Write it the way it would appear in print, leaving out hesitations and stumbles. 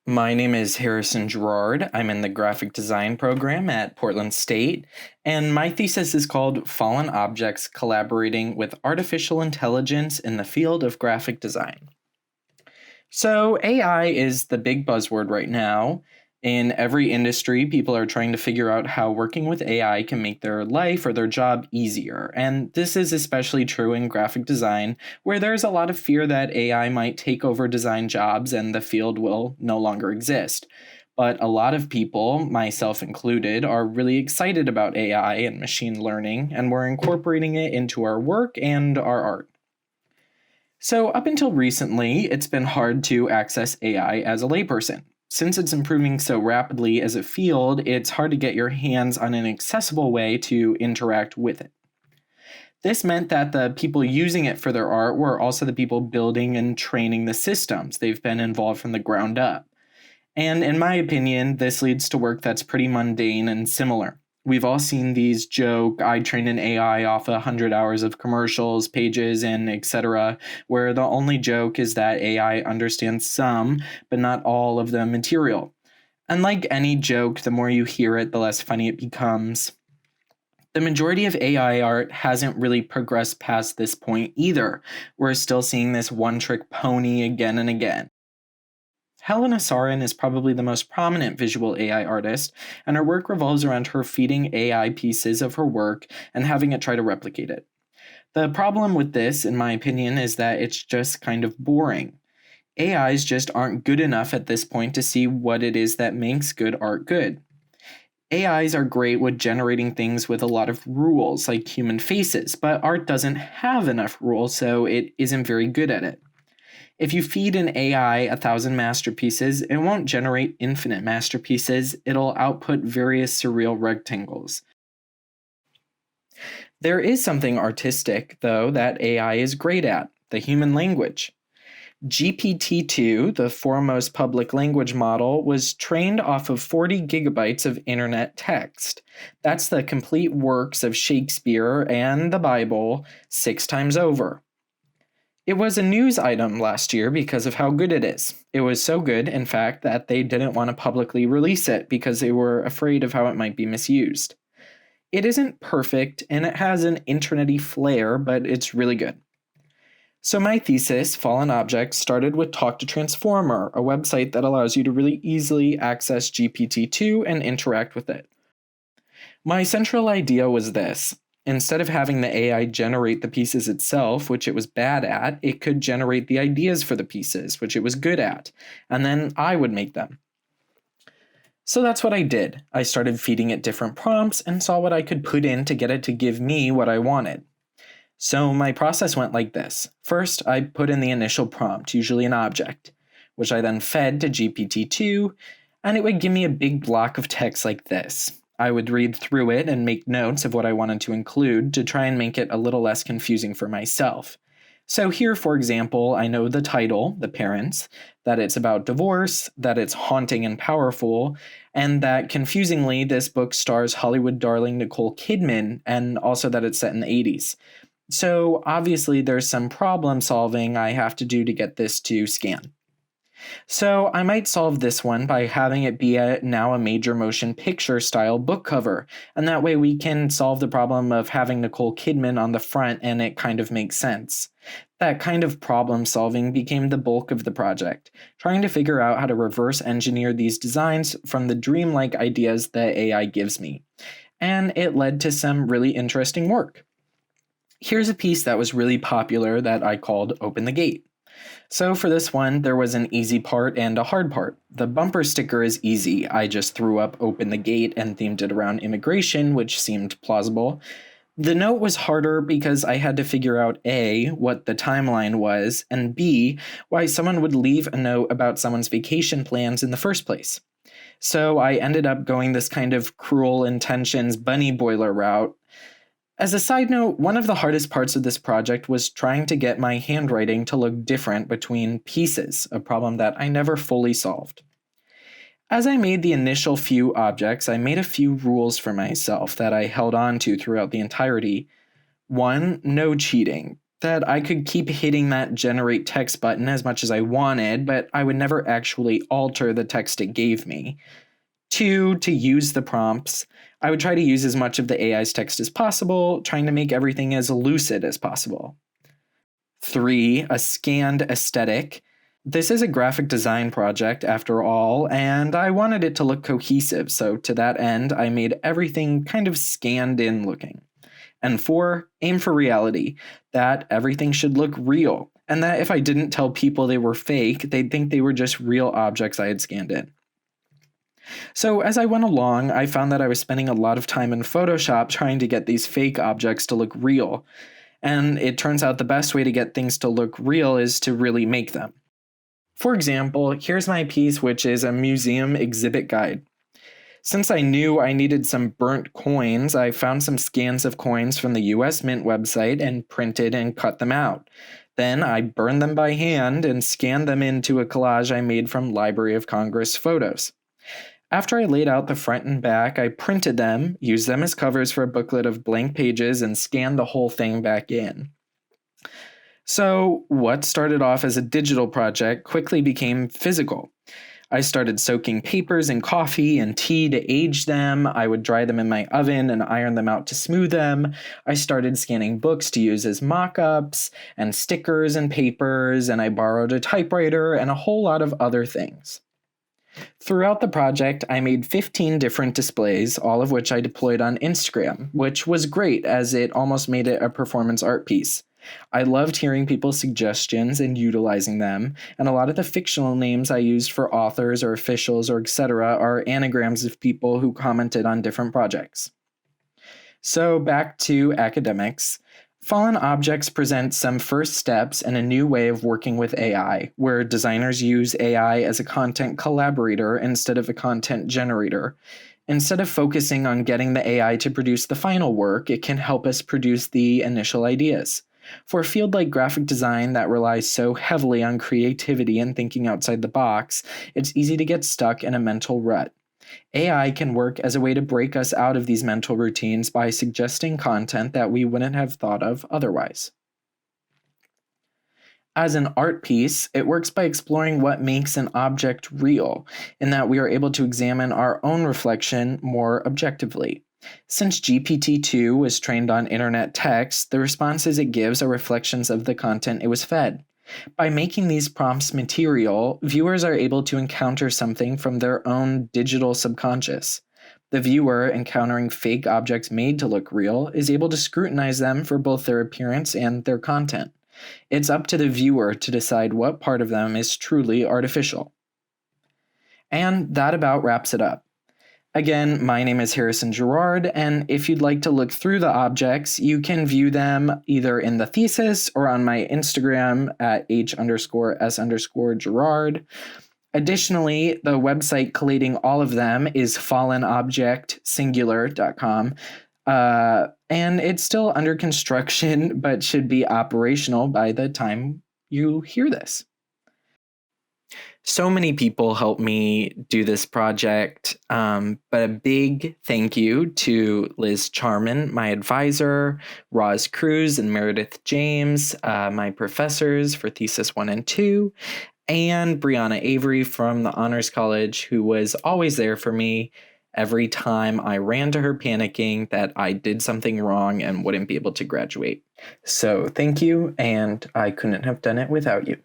My name is Harrison Gerard. I'm in the graphic design program at Portland State, and my thesis is called Fallen Objects Collaborating with Artificial Intelligence in the Field of Graphic Design. So, AI is the big buzzword right now. In every industry, people are trying to figure out how working with AI can make their life or their job easier. And this is especially true in graphic design, where there's a lot of fear that AI might take over design jobs and the field will no longer exist. But a lot of people, myself included, are really excited about AI and machine learning, and we're incorporating it into our work and our art. So, up until recently, it's been hard to access AI as a layperson. Since it's improving so rapidly as a field, it's hard to get your hands on an accessible way to interact with it. This meant that the people using it for their art were also the people building and training the systems. They've been involved from the ground up. And in my opinion, this leads to work that's pretty mundane and similar. We've all seen these joke, I trained an AI off 100 hours of commercials, pages, and etc., where the only joke is that AI understands some, but not all of the material. And like any joke, the more you hear it, the less funny it becomes. The majority of AI art hasn't really progressed past this point either. We're still seeing this one-trick pony again and again. Helena Sarin is probably the most prominent visual AI artist, and her work revolves around her feeding AI pieces of her work and having it try to replicate it. The problem with this, in my opinion, is that it's just kind of boring. AIs just aren't good enough at this point to see what it is that makes good art good. AIs are great with generating things with a lot of rules, like human faces, but art doesn't have enough rules, so it isn't very good at it. If you feed an AI 1,000 masterpieces, it won't generate infinite masterpieces, it'll output various surreal rectangles. There is something artistic, though, that AI is great at: the human language. GPT-2, the foremost public language model, was trained off of 40 gigabytes of internet text. That's the complete works of Shakespeare and the Bible 6 times over. It was a news item last year because of how good it is. It was so good, in fact, that they didn't want to publicly release it because they were afraid of how it might be misused. It isn't perfect, and it has an internet-y flair, but it's really good. So my thesis, Fallen Objects, started with Talk to Transformer, a website that allows you to really easily access GPT-2 and interact with it. My central idea was this: instead of having the AI generate the pieces itself, which it was bad at, it could generate the ideas for the pieces, which it was good at, and then I would make them. So that's what I did. I started feeding it different prompts and saw what I could put in to get it to give me what I wanted. So my process went like this. First, I put in the initial prompt, usually an object, which I then fed to GPT-2, and it would give me a big block of text like this. I would read through it and make notes of what I wanted to include to try and make it a little less confusing for myself. So here, for example, I know the title, The Parents, that it's about divorce, that it's haunting and powerful, and that, confusingly, this book stars Hollywood darling Nicole Kidman, and also that it's set in the 80s. So obviously there's some problem solving I have to do to get this to scan. So I might solve this one by having it be now a major motion picture style book cover, and that way we can solve the problem of having Nicole Kidman on the front and it kind of makes sense. That kind of problem solving became the bulk of the project, trying to figure out how to reverse engineer these designs from the dreamlike ideas that AI gives me. And it led to some really interesting work. Here's a piece that was really popular that I called Open the Gate. So for this one, there was an easy part and a hard part. The bumper sticker is easy. I just threw up Open the Gate and themed it around immigration, which seemed plausible. The note was harder because I had to figure out A, what the timeline was, and B, why someone would leave a note about someone's vacation plans in the first place. So I ended up going this kind of cruel intentions bunny boiler route. As a side note, one of the hardest parts of this project was trying to get my handwriting to look different between pieces, a problem that I never fully solved. As I made the initial few objects, I made a few rules for myself that I held on to throughout the entirety. 1, no cheating. that I could keep hitting that generate text button as much as I wanted, but I would never actually alter the text it gave me. 2, to use the prompts, I would try to use as much of the AI's text as possible, trying to make everything as lucid as possible. 3, a scanned aesthetic. This is a graphic design project, after all, and I wanted it to look cohesive, so to that end, I made everything kind of scanned in looking. And 4, aim for reality, that everything should look real, and that if I didn't tell people they were fake, they'd think they were just real objects I had scanned in. So as I went along, I found that I was spending a lot of time in Photoshop trying to get these fake objects to look real. And it turns out the best way to get things to look real is to really make them. For example, here's my piece, which is a museum exhibit guide. Since I knew I needed some burnt coins, I found some scans of coins from the US Mint website and printed and cut them out. Then I burned them by hand and scanned them into a collage I made from Library of Congress photos. After I laid out the front and back, I printed them, used them as covers for a booklet of blank pages, and scanned the whole thing back in. So what started off as a digital project quickly became physical. I started soaking papers in coffee and tea to age them. I would dry them in my oven and iron them out to smooth them. I started scanning books to use as mock-ups and stickers and papers, and I borrowed a typewriter and a whole lot of other things. Throughout the project, I made 15 different displays, all of which I deployed on Instagram, which was great as it almost made it a performance art piece. I loved hearing people's suggestions and utilizing them, and a lot of the fictional names I used for authors or officials or etc. are anagrams of people who commented on different projects. So back to academics. Fallen Objects presents some first steps in a new way of working with AI, where designers use AI as a content collaborator instead of a content generator. Instead of focusing on getting the AI to produce the final work, it can help us produce the initial ideas. For a field like graphic design that relies so heavily on creativity and thinking outside the box, it's easy to get stuck in a mental rut. AI can work as a way to break us out of these mental routines by suggesting content that we wouldn't have thought of otherwise. As an art piece, it works by exploring what makes an object real, in that we are able to examine our own reflection more objectively. Since GPT-2 was trained on internet text, the responses it gives are reflections of the content it was fed. By making these prompts material, viewers are able to encounter something from their own digital subconscious. The viewer, encountering fake objects made to look real, is able to scrutinize them for both their appearance and their content. It's up to the viewer to decide what part of them is truly artificial. And that about wraps it up. Again, my name is Gerard, and if you'd like to look through the objects, you can view them either in the thesis or on my Instagram at h_s_Gerard. Additionally, the website collating all of them is fallenobjectsingular.com, and it's still under construction, but should be operational by the time you hear this. So many people helped me do this project, but a big thank you to Liz Charman, my advisor, Roz Cruz and Meredith James, my professors for Thesis 1 and 2, and Brianna Avery from the Honors College, who was always there for me every time I ran to her panicking that I did something wrong and wouldn't be able to graduate. So thank you, and I couldn't have done it without you.